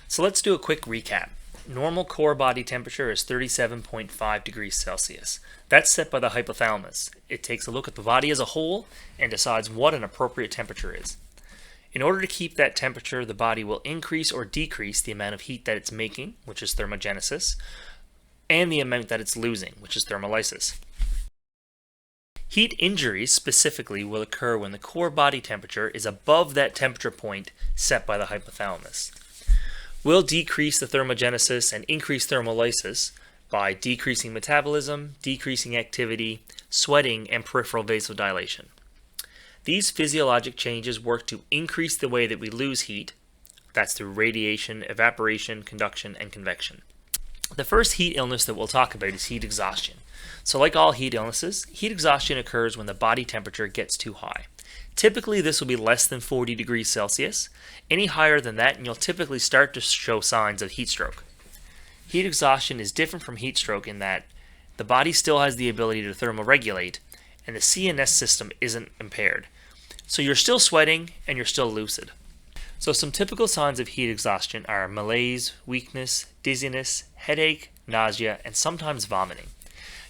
So let's do a quick recap. Normal core body temperature is 37.5 degrees Celsius. That's set by the hypothalamus. It takes a look at the body as a whole and decides what an appropriate temperature is. In order to keep that temperature, the body will increase or decrease the amount of heat that it's making, which is thermogenesis, and the amount that it's losing, which is thermolysis. Heat injuries specifically will occur when the core body temperature is above that temperature point set by the hypothalamus. We'll decrease the thermogenesis and increase thermolysis by decreasing metabolism, decreasing activity, sweating, and peripheral vasodilation. These physiologic changes work to increase the way that we lose heat. That's through radiation, evaporation, conduction, and convection. The first heat illness that we'll talk about is heat exhaustion. So like all heat illnesses, heat exhaustion occurs when the body temperature gets too high. Typically this will be less than 40 degrees Celsius. Any higher than that and you'll typically start to show signs of heat stroke. Heat exhaustion is different from heat stroke in that the body still has the ability to thermoregulate and the CNS system isn't impaired. So you're still sweating and you're still lucid. So some typical signs of heat exhaustion are malaise, weakness, dizziness, headache, nausea, and sometimes vomiting.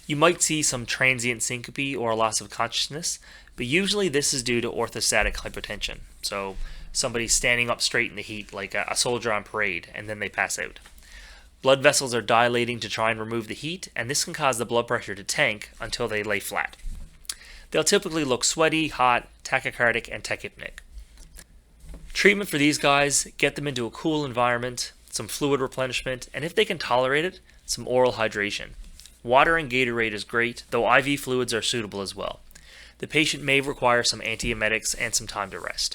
You might see some transient syncope or loss of consciousness, but usually this is due to orthostatic hypotension. So somebody standing up straight in the heat like a soldier on parade and then they pass out. Blood vessels are dilating to try and remove the heat, and this can cause the blood pressure to tank until they lay flat. They'll typically look sweaty, hot, tachycardic, and tachypneic. Treatment for these guys, get them into a cool environment, some fluid replenishment, and if they can tolerate it, some oral hydration. Water and Gatorade is great, though IV fluids are suitable as well. The patient may require some antiemetics and some time to rest.